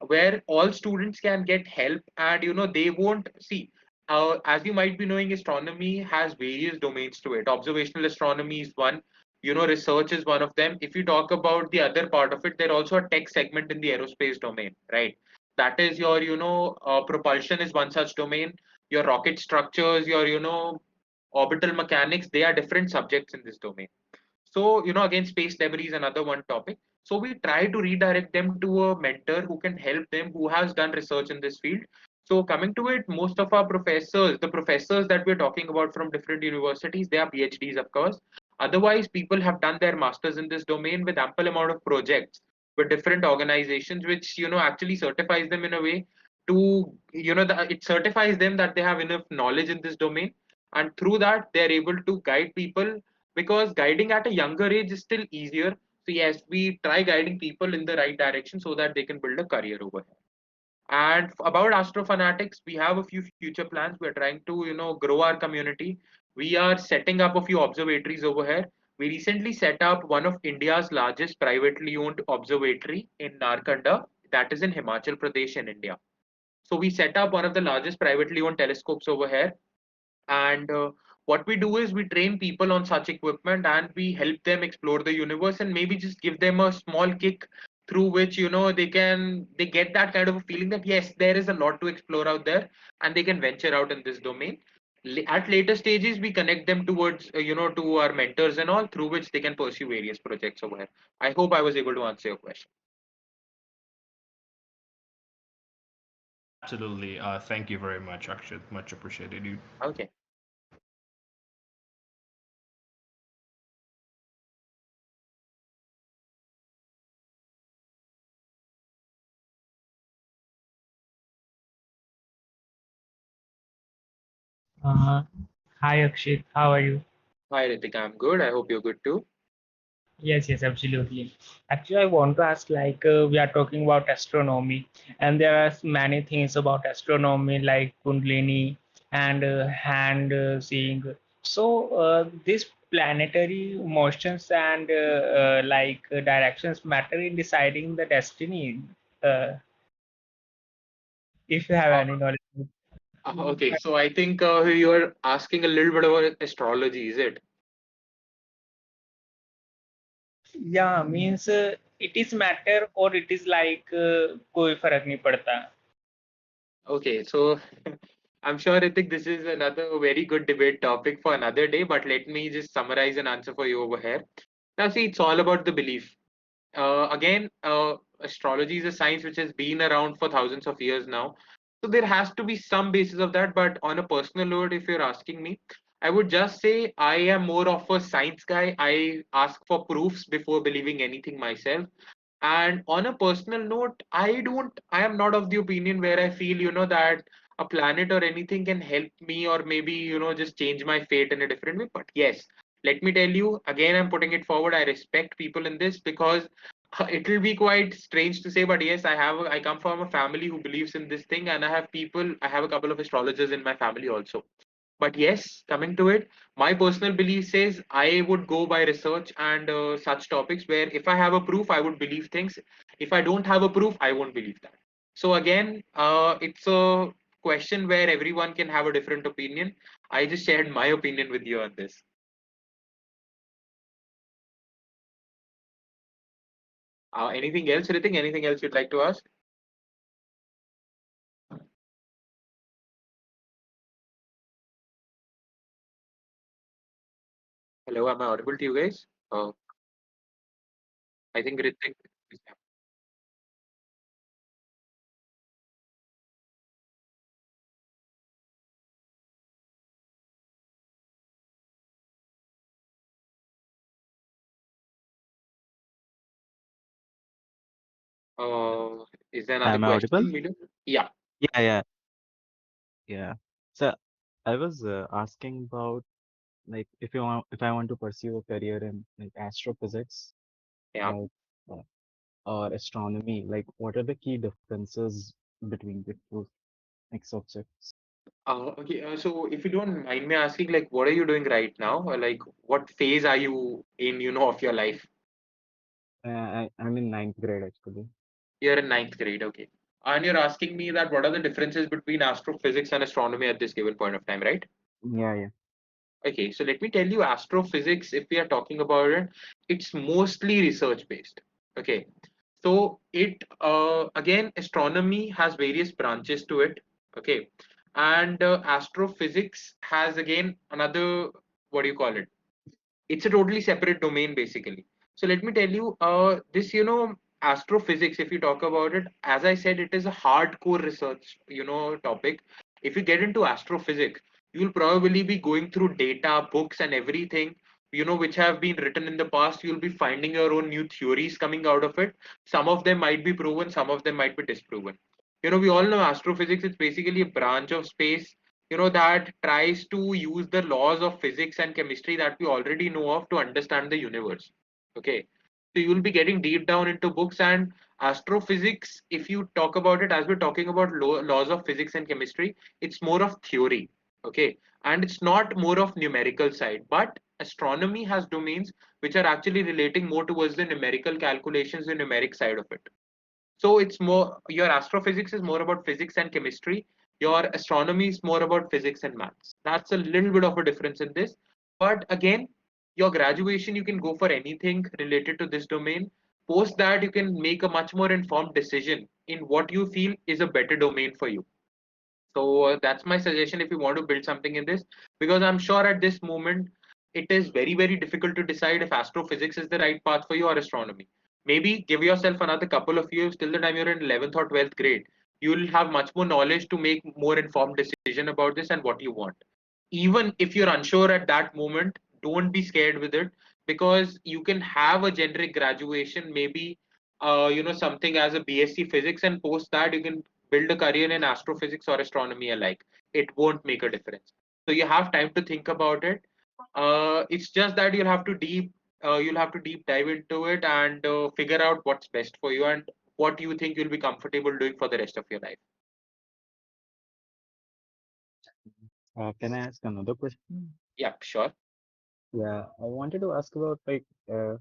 where all students can get help, and they won't see, as you might be knowing, astronomy has various domains to it. Observational astronomy is one, research is one of them. If you talk about the other part of it, there also a tech segment in the aerospace domain, right? That is your propulsion is one such domain. Your rocket structures, your orbital mechanics, they are different subjects in this domain. So, again, space debris is another one topic. So we try to redirect them to a mentor who can help them, who has done research in this field. So coming to it, most of our professors, the professors that we're talking about from different universities, they are PhDs, of course. Otherwise, people have done their masters in this domain with ample amount of projects with different organizations, which actually certifies them in a way to it certifies them that they have enough knowledge in this domain, and through that they are able to guide people, because guiding at a younger age is still easier. So yes, we try guiding people in the right direction so that they can build a career over here. And about AstroFanatics, we have a few future plans. We're trying to grow our community. We are setting up a few observatories over here. We recently set up one of India's largest privately owned observatory in Narkanda, that is in Himachal Pradesh in India. So we set up one of the largest privately owned telescopes over here, and what we do is we train people on such equipment and we help them explore the universe, and maybe just give them a small kick through which they get that kind of a feeling that yes, there is a lot to explore out there, and they can venture out in this domain. At later stages, we connect them towards to our mentors and all, through which they can pursue various projects over here. I hope I was able to answer your question. Absolutely. Thank you very much, Akshit. Much appreciated. You. Okay. Uh, Hi Akshit, how are you? Hi Ritika, I'm good. I hope you're good too. Yes, yes, absolutely. Actually, I want to ask we are talking about astronomy, and there are many things about astronomy like Kundalini and hand seeing. So, these planetary motions and directions matter in deciding the destiny. Uh, if you have any knowledge. Okay, so I think you're asking a little bit about astrology, is it? Yeah, means it is matter or it is कोई फर्क नहीं पड़ता. Okay, so I'm sure Ritik, this is another very good debate topic for another day, but let me just summarize an answer for you over here. Now, see, it's all about the belief. Again, astrology is a science which has been around for thousands of years now. So there has to be some basis of that. But on a personal note, if you're asking me, I would just say I am more of a science guy. I ask for proofs before believing anything myself. And on a personal note, I am not of the opinion where I feel, that a planet or anything can help me or maybe, just change my fate in a different way. But yes, let me tell you again, I'm putting it forward. I respect people in this because It will be quite strange to say, but yes, I come from a family who believes in this thing, and I have a couple of astrologers in my family also. But yes, coming to it, my personal belief says I would go by research and such topics where if I have a proof, I would believe things. If I don't have a proof, I won't believe that. So again, it's a question where everyone can have a different opinion. I just shared my opinion with you on this. Anything else, Ritik? Anything else you'd like to ask? Hello, am I audible to you guys? I think Ritik. Is there another Am I audible? question, Milo? Yeah. Yeah, yeah, yeah. So I was asking about like if I want to pursue a career in like astrophysics, Yeah. like uh, or astronomy, like what are the key differences between the two like subjects? Okay. So if you don't mind me asking, like, what are you doing right now? Or like, what phase are you in, of your life? I'm in ninth grade actually. You're in ninth grade. Okay. And you're asking me that what are the differences between astrophysics and astronomy at this given point of time, right? Yeah, yeah. Okay. So let me tell you, astrophysics, if we are talking about it, it's mostly research based. Okay. So again, astronomy has various branches to it. Okay. And astrophysics has again another, what do you call it? It's a totally separate domain basically. So let me tell you, this astrophysics, if you talk about it, as I said, it is a hardcore research topic. If you get into astrophysics, you'll probably be going through data, books, and everything which have been written in the past. You'll be finding your own new theories coming out of it. Some of them might be proven, some of them might be disproven. We all know astrophysics is basically a branch of space that tries to use the laws of physics and chemistry that we already know of to understand the universe. Okay. So you will be getting deep down into books and astrophysics. If you talk about it, as we're talking about laws of physics and chemistry, it's more of theory. Okay. And it's not more of numerical side, but astronomy has domains which are actually relating more towards the numerical calculations, the numeric side of it. So it's more, your astrophysics is more about physics and chemistry. Your astronomy is more about physics and maths. That's a little bit of a difference in this. But again, your graduation, you can go for anything related to this domain. Post that, you can make a much more informed decision in what you feel is a better domain for you. So that's my suggestion if you want to build something in this, because I'm sure at this moment it is very, very difficult to decide if astrophysics is the right path for you or astronomy. Maybe give yourself another couple of years till the time you're in 11th or 12th grade. You'll have much more knowledge to make more informed decision about this and what you want. Even if you're unsure at that moment, don't be scared with it, because you can have a generic graduation, maybe something as a BSc physics, and post that you can build a career in astrophysics or astronomy alike. It won't make a difference. So you have time to think about it. It's just that you'll have to deep dive into it and figure out what's best for you and what you think you'll be comfortable doing for the rest of your life. Can I ask another question? Yeah, sure. Yeah, I wanted to ask about like the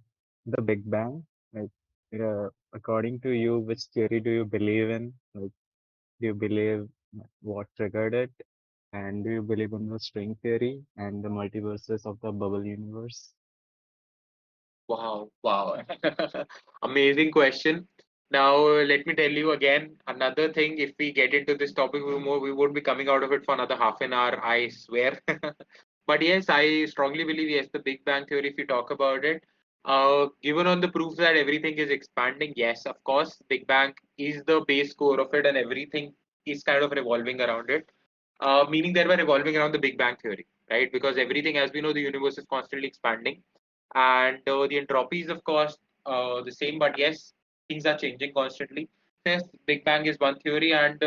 Big Bang. Like, according to you, which theory do you believe in? Like, do you believe what triggered it? And do you believe in the string theory and the multiverses of the bubble universe? Wow, wow. Amazing question. Now, let me tell you again another thing. If we get into this topic, we won't be coming out of it for another half an hour, I swear. But yes, I strongly believe, yes, the Big Bang Theory, if you talk about it, given on the proof that everything is expanding, yes, of course, Big Bang is the base core of it and everything is kind of revolving around it. Meaning that we're revolving around the Big Bang Theory, right? Because everything, as we know, the universe is constantly expanding and the entropy is of course the same, but yes, things are changing constantly. Yes, Big Bang is one theory, and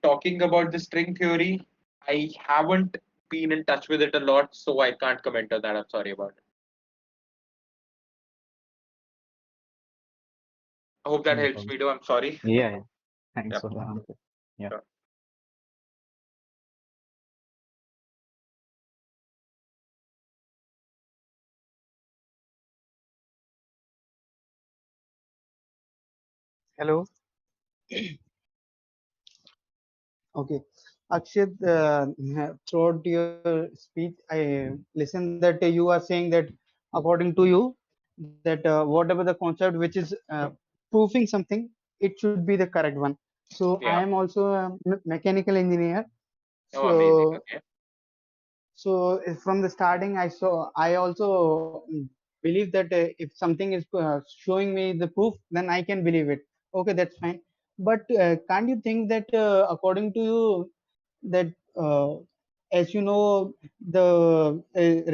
talking about the string theory, I haven't been in touch with it a lot, so I can't comment on that. I'm sorry about it. I hope that No helps problem. me. Do I'm sorry. Yeah, yeah. Thanks Yeah. for the answer. Yeah. Sure. Hello. Okay. Akshit, throughout your speech, I listened that you are saying that according to you, that whatever the concept which is proving something, it should be the correct one. So I Yeah. am also a mechanical engineer. Oh, amazing. So Okay. from the starting, I also believe that if something is showing me the proof, then I can believe it. Okay, that's fine. But can't you think that according to you, that as you know, the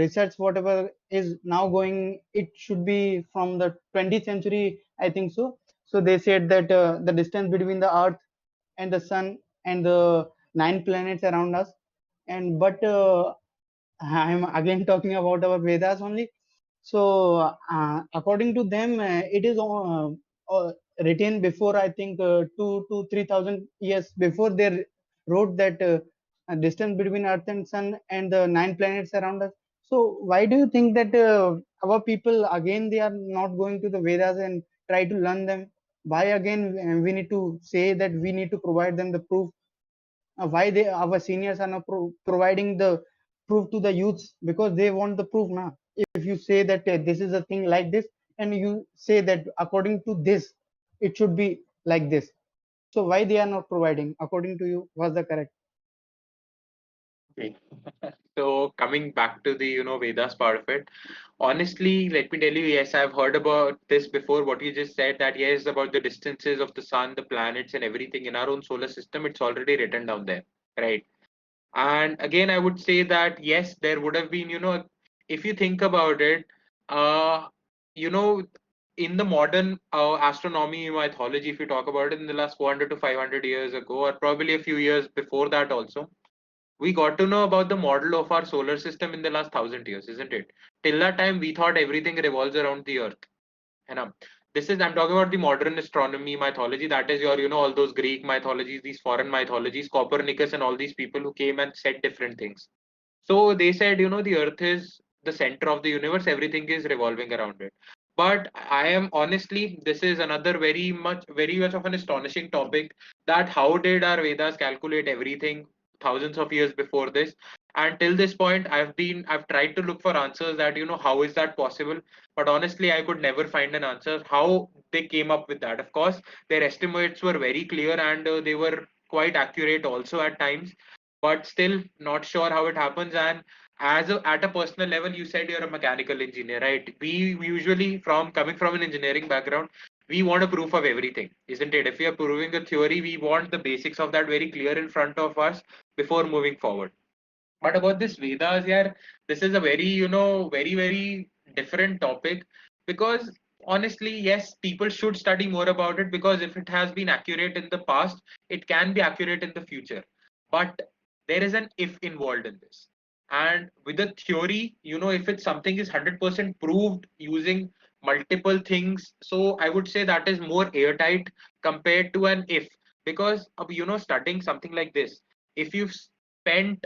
research whatever is now going, it should be from the 20th century, I think so. So they said that the distance between the Earth and the Sun and the 9 planets around us, and but I'm again talking about our Vedas only. So, according to them, it is written before, I think, 2 to 3,000 years before they wrote that distance between Earth and Sun and the 9 planets around us. So, why do you think that our people again they are not going to the Vedas and try to learn them? Why again we need to say that we need to provide them the proof why they our seniors are not providing the proof to the youths because they want the proof now. If you say that this is a thing like this and you say that according to this it should be like this, so why they are not providing according to you was the correct? Okay. So coming back to the Vedas part of it, honestly, let me tell you, yes, I've heard about this before. What you just said, that yes, about the distances of the sun, the planets, and everything in our own solar system, it's already written down there, right? And again, I would say that yes, there would have been, if you think about it, uh, you know, in the modern astronomy mythology, if you talk about it in the last 400 to 500 years ago, or probably a few years before that also, we got to know about the model of our solar system in the last 1,000 years, isn't it? Till that time, we thought everything revolves around the Earth. And this is I'm talking about the modern astronomy mythology. That is your, all those Greek mythologies, these foreign mythologies, Copernicus, and all these people who came and said different things. So they said, the Earth is the center of the universe. Everything is revolving around it. But I am honestly, this is another very much of an astonishing topic. That how did our Vedas calculate everything thousands of years before this? And till this point, I've tried to look for answers that how is that possible? But honestly, I could never find an answer how they came up with that. Of course, their estimates were very clear and they were quite accurate also at times, but still not sure how it happens. And at a personal level, you said you're a mechanical engineer, right? We usually, from coming from an engineering background, we want a proof of everything, isn't it? If we are proving a theory, we want the basics of that very clear in front of us before moving forward. But about this Vedas, yeah, this is a very, very different topic, because honestly, yes, people should study more about it, because if it has been accurate in the past, it can be accurate in the future. But there is an if involved in this. And with the theory, if it's something is 100% proved using multiple things, so I would say that is more airtight compared to an if. Because, studying something like this, if you've spent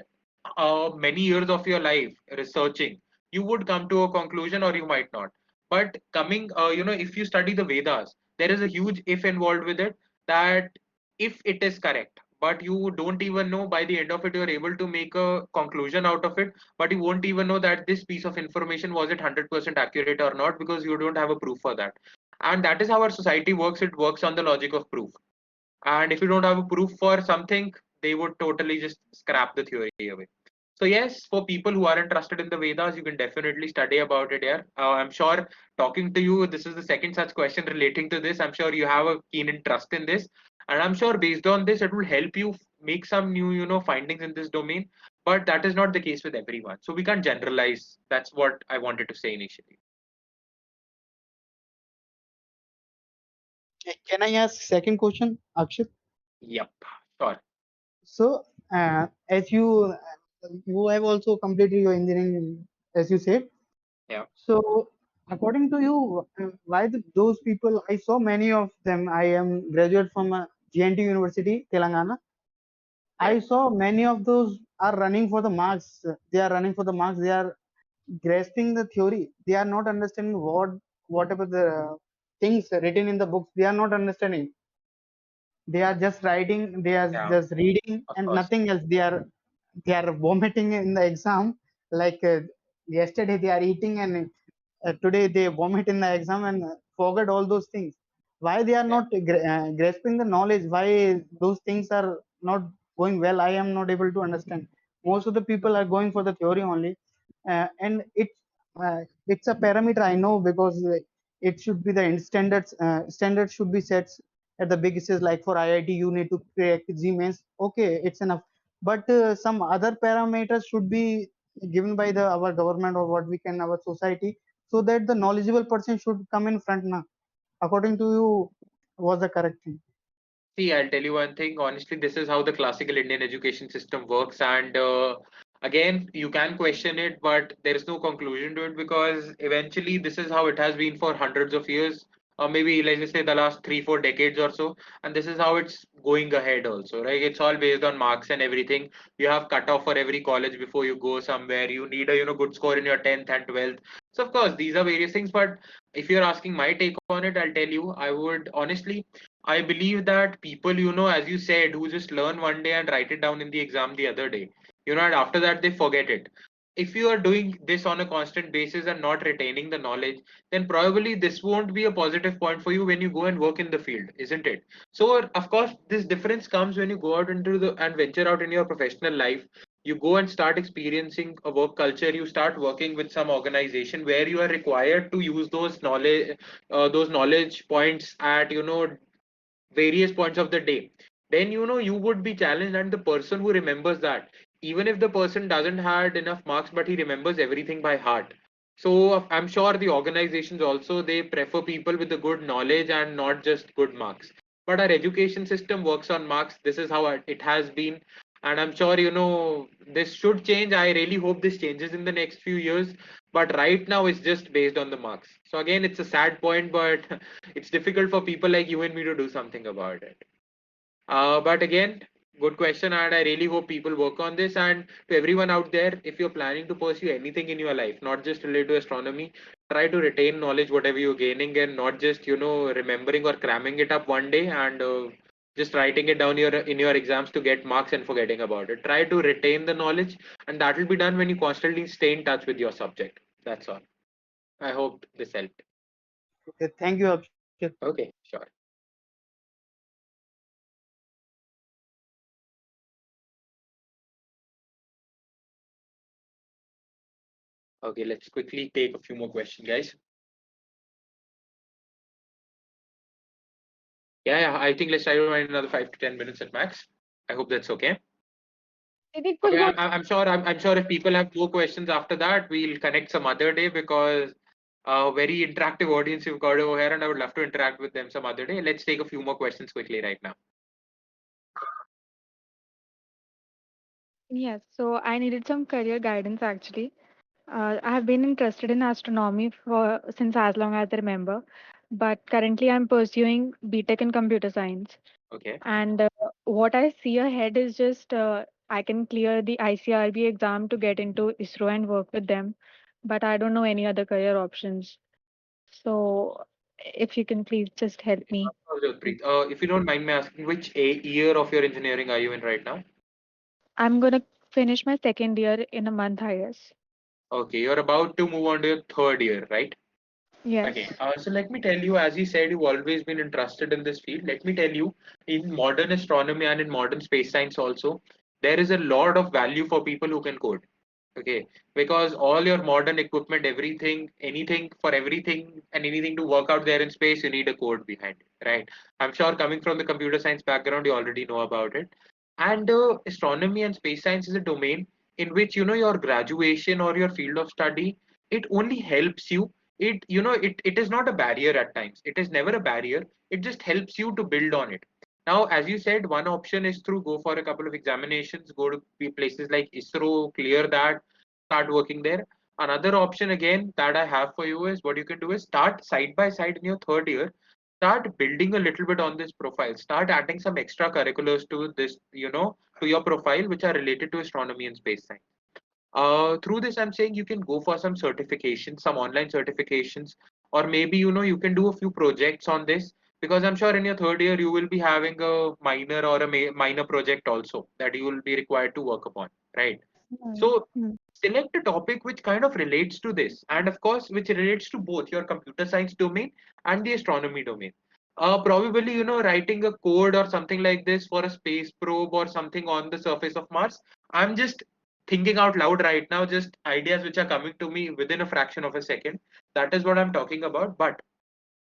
many years of your life researching, you would come to a conclusion or you might not. But coming, if you study the Vedas, there is a huge if involved with it, that if it is correct, but you don't even know by the end of it, you're able to make a conclusion out of it, but you won't even know that this piece of information was it 100% accurate or not, because you don't have a proof for that. And that is how our society works. It works on the logic of proof. And if you don't have a proof for something, they would totally just scrap the theory away. So yes, for people who are interested in the Vedas, you can definitely study about it here. I'm sure, talking to you, this is the second such question relating to this. I'm sure you have a keen interest in this, and I'm sure based on this, it will help you make some new, findings in this domain. But that is not the case with everyone, so we can't generalize. That's what I wanted to say initially. Can I ask second question, Akshit? Yep, sure. So as you have also completed your engineering as you said, Yeah. so According to you, why those people? I saw many of them. I am graduate from GNT University, Telangana. Yeah. I saw many of those are running for the marks. They are running for the marks. They are grasping the theory. They are not understanding whatever the things written in the books. They are not understanding. They are just writing. They are Yeah, just reading of and course. nothing else. They are vomiting in the exam. Like yesterday they are eating and today they vomit in the exam and forget all those things. Why they are Yeah. not grasping the knowledge? Why those things are not going well? I am not able to understand. Most of the people are going for the theory only, and it's a parameter. I know because it should be the standards. Standards should be set at the big stage. Like for IIT, you need to crack G mains. Okay, it's enough. But some other parameters should be given by the our government or what we can our society, so that the knowledgeable person should come in front now. According to you, was the correct thing? See, I'll tell you one thing. Honestly, this is how the classical Indian education system works. And again, you can question it, but there is no conclusion to it because eventually this is how it has been for hundreds of years, or maybe let's just say the last 3, 4 decades or so. And this is how it's going ahead also, right? It's all based on marks and everything. You have cutoff for every college before you go somewhere. You need a good score in your 10th and 12th. So of course, these are various things. But if you're asking my take on it, I'll tell you, I would honestly I believe that people, as you said, who just learn one day and write it down in the exam the other day, and after that they forget it. If you are doing this on a constant basis and not retaining the knowledge, then probably this won't be a positive point for you when you go and work in the field, isn't it? So, of course, this difference comes when you go out into the and venture out in your professional life. You go and start experiencing a work culture. You start working with some organization where you are required to use those knowledge points at various points of the day, then you would be challenged, and the person who remembers that, even if the person doesn't had enough marks, but he remembers everything by heart. So I'm sure the organizations also, they prefer people with the good knowledge and not just good marks. But our education system works on marks. This is how it has been, and I'm sure this should change. I really hope this changes in the next few years, but right now it's just based on the marks. So again, it's a sad point, but it's difficult for people like you and me to do something about it. But again, good question, and I really hope people work on this. And to everyone out there, if you're planning to pursue anything in your life, not just related to astronomy, try to retain knowledge, whatever you're gaining, and not just remembering or cramming it up one day and just writing it down in your exams to get marks and forgetting about it. Try to retain the knowledge, and that will be done when you constantly stay in touch with your subject. That's all. I hope this helped. Okay, thank you, Akshit. Okay, sure. Okay, let's quickly take a few more questions, guys. Yeah, I think let's try to find another 5 to 10 minutes at max. I hope that's okay. It was Okay, good. I'm sure if people have more questions after that, we'll connect some other day because very interactive audience you've got over here, and I would love to interact with them some other day. Let's take a few more questions quickly right now. Yes, so I needed some career guidance actually. I have been interested in astronomy for since as long as I remember, but currently I'm pursuing BTech in computer science. Okay. And what I see ahead is just I can clear the ICRB exam to get into ISRO and work with them, but I don't know any other career options. So if you can please just help me. Preet, if you don't mind me asking, which year of your engineering are you in right now? I'm gonna finish my second year in a month, I guess. Okay, you're about to move on to your third year, right? Okay, Yes. so let me tell you, as you said, you've always been interested in this field. Let me tell you, in modern astronomy and in modern space science also, there is a lot of value for people who can code. Okay, because all your modern equipment, everything, anything for everything and anything to work out there in space, you need a code behind it, right? I'm sure coming from the computer science background, you already know about it. And astronomy and space science is a domain in which your graduation or your field of study, it only helps you. It is not a barrier at times. It is never a barrier. It just helps you to build on it. Now, as you said, one option is through go for a couple of examinations, go to places like ISRO, clear that, start working there. Another option again that I have for you is what you can do is start side by side in your third year. Start building a little bit on this profile. Start adding some extracurriculars to this, to your profile, which are related to astronomy and space science. Through this, I'm saying you can go for some certifications, some online certifications, or maybe you can do a few projects on this, because I'm sure in your third year you will be having a minor or a minor project also that you will be required to work upon, right? Right. So Hmm. select a topic which kind of relates to this, and of course, which relates to both your computer science domain and the astronomy domain. Probably, writing a code or something like this for a space probe or something on the surface of Mars. I'm just thinking out loud right now, just ideas which are coming to me within a fraction of a second. That is what I'm talking about. But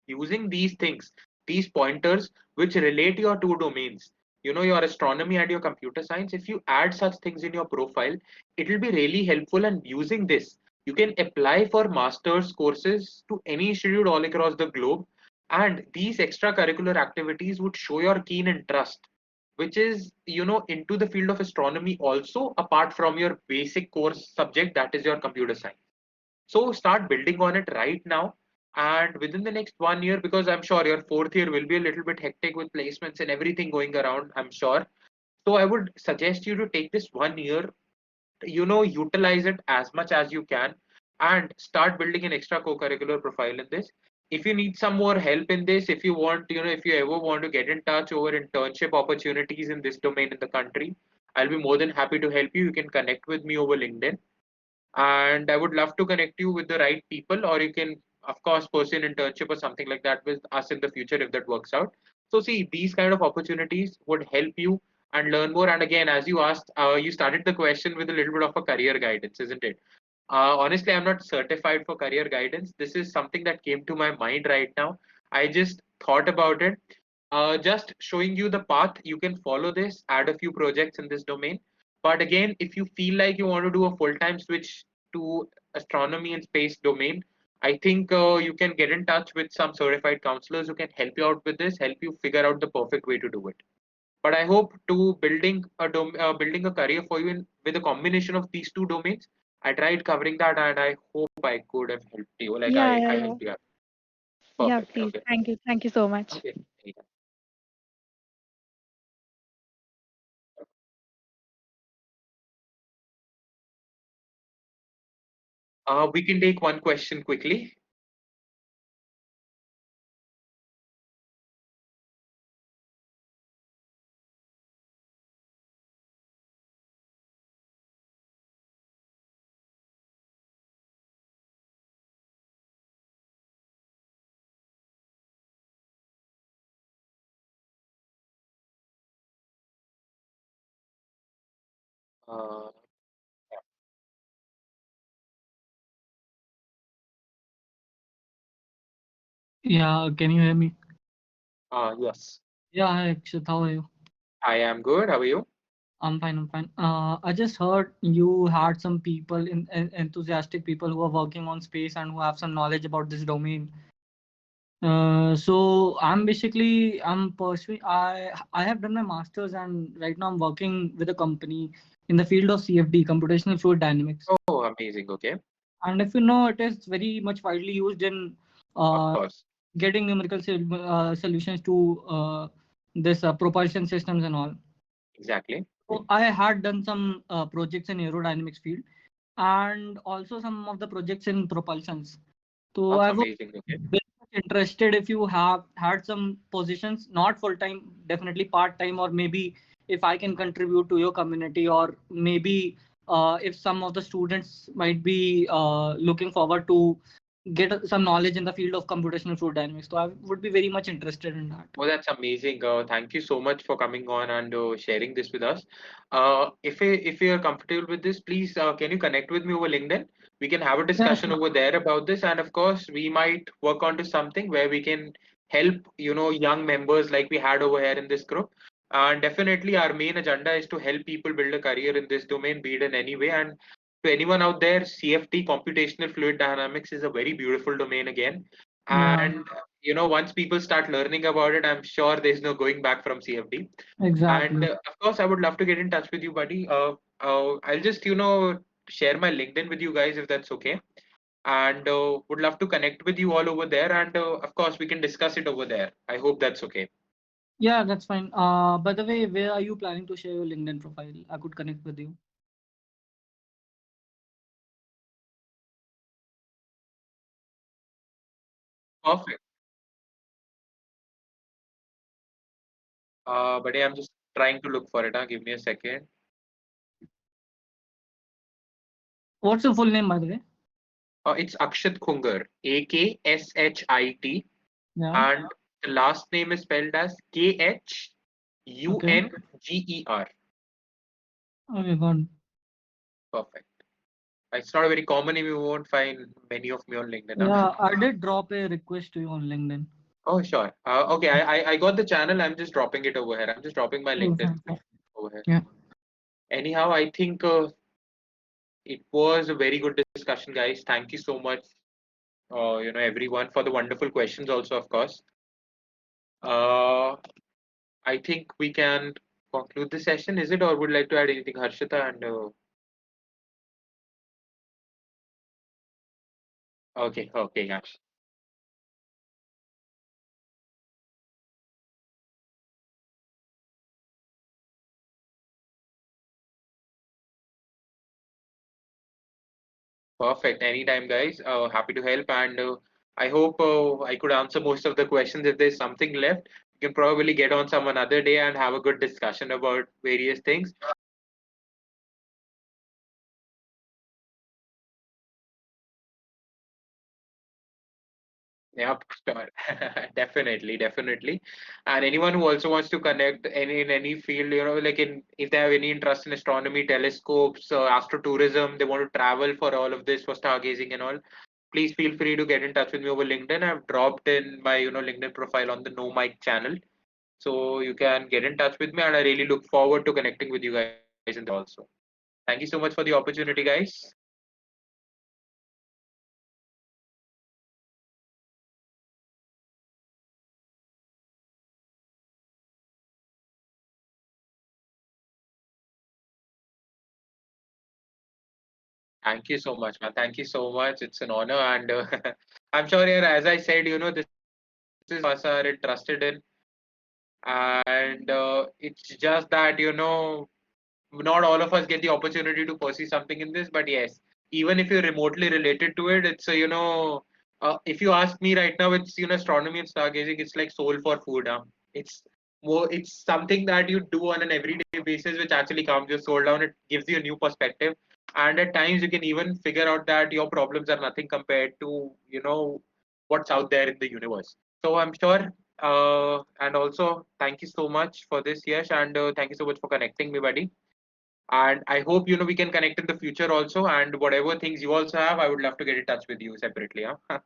using these things, these pointers which relate your two domains, your astronomy and your computer science, if you add such things in your profile, it will be really helpful. And using this, you can apply for master's courses to any institute all across the globe. And these extracurricular activities would show your keen interest, which is into the field of astronomy also, apart from your basic course subject, that is your computer science. So start building on it right now. And within the next 1 year, because I'm sure your fourth year will be a little bit hectic with placements and everything going around, I'm sure. So I would suggest you to take this 1 year, utilize it as much as you can, and start building an extra co-curricular profile in this. If you need some more help in this, if you want, if you ever want to get in touch over internship opportunities in this domain in the country, I'll be more than happy to help you. You can connect with me over LinkedIn, and I would love to connect you with the right people, or you can, of course, pursue an internship or something like that with us in the future if that works out. So, see, these kind of opportunities would help you and learn more. And again, as you asked, you started the question with a little bit of a career guidance, isn't it? Honestly, I'm not certified for career guidance. This is something that came to my mind right now. I just thought about it. Just showing you the path. You can follow this, add a few projects in this domain. But again, if you feel like you want to do a full-time switch to astronomy and space domain, I think you can get in touch with some certified counselors who can help you out with this, help you figure out the perfect way to do it. But I hope to building a career for you with a combination of these two domains. I tried covering that, and I hope I could have helped you. Like Yeah, I yeah, yeah. helped you out. Yeah, Perfect. please. Okay. Thank you. Thank you so much. Okay. Yeah. We can take one question quickly. Uh, Yeah, can you hear me? yes. Yeah, hi Akshit, how are you? I am good. How are you? I'm fine, I'm fine. I just heard you had some people enthusiastic people who are working on space and who have some knowledge about this domain. So I'm pursuing I have done my master's and right now I'm working with a company in the field of CFD, computational fluid dynamics. Oh, amazing. Okay. And if you know, it is very much widely used in Of uh, course. getting solutions to this propulsion systems and all. Exactly. So I had done some projects in aerodynamics field and also some of the projects in propulsions. So That's I was amazing. Okay. very much interested if you have had some positions, not full time, definitely part time, or maybe if I can contribute to your community, or maybe if some of the students might be looking forward to get some knowledge in the field of computational fluid dynamics. So I would be very much interested in that. Oh, that's amazing. Thank you so much for coming on and sharing this with us. If you are comfortable with this, please can you connect with me over LinkedIn? We can have a Yeah, discussion sure. over there about this, and of course, we might work on to something where we can help young members like we had over here in this group. And definitely, our main agenda is to help people build a career in this domain, be it in any way. And to anyone out there, CFD, computational fluid dynamics, is a very beautiful domain again. Yeah, And once people start learning about it, I'm sure there's no going back from CFD. And exactly. of course, I would love to get in touch with you, buddy. I'll just share my LinkedIn with you guys if that's okay, and would love to connect with you all over there. And of course, we can discuss it over there. I hope that's okay. Yeah, that's fine. By the way, where are you planning to share your LinkedIn profile? I could connect with you. Perfect. But yeah, I'm just trying to look for it. Give me a second. What's your full name, by the way? It's Akshit Khunger, Akshit, Yeah. and the last name is spelled as Okay. Khunger. Okay, got it. Perfect. It's not a very common name. You won't find many of me on LinkedIn. Huh? Yeah, I did drop a request to you on LinkedIn. Oh, sure. Okay, I got the channel. I'm just dropping it over here. I'm just dropping my Oh, LinkedIn fine, fine. over here. Yeah. Anyhow, I think it was a very good discussion, guys. Thank you so much, everyone for the wonderful questions. Also, of course. Uh, I think we can conclude the session. Is it, or would like to add anything, Harshita? And okay, okay, Yash. Perfect. Anytime, guys. Happy to help, and I hope I could answer most of the questions. If there's something left, you can probably get on some another day and have a good discussion about various things. Yep, sure. Definitely, definitely. And anyone who also wants to connect in any field, like in if they have any interest in astronomy, telescopes, astrotourism, they want to travel for all of this for stargazing and all, please feel free to get in touch with me over LinkedIn. I've dropped in my LinkedIn profile on the No Mic channel, so you can get in touch with me, and I really look forward to connecting with you guys in there also. Thank you so much for the opportunity, guys. Thank you so much, man. Thank you so much. It's an honor, and I'm sure here, as I said, this is us are interested in, and it's just that not all of us get the opportunity to pursue something in this. But yes, even if you're remotely related to it, it's if you ask me right now, it's astronomy and stargazing. It's like soul for food. It's it's something that you do on an everyday basis, which actually calms your soul down. It gives you a new perspective, and at times you can even figure out that your problems are nothing compared to what's out there in the universe. So I'm sure. And also, thank you so much for this, Yash, and thank you so much for connecting me, buddy. And I hope we can connect in the future also. And whatever things you also have, I would love to get in touch with you separately. Huh?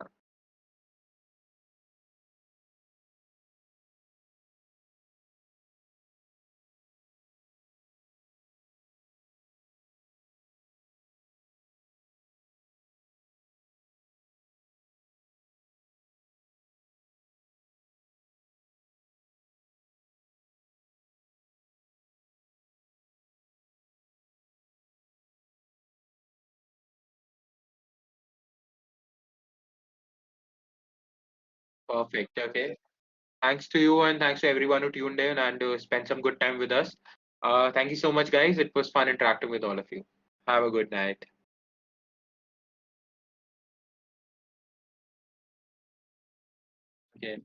Perfect. Okay. Thanks to you, and thanks to everyone who tuned in and spent some good time with us. Thank you so much, guys. It was fun interacting with all of you. Have a good night. Okay.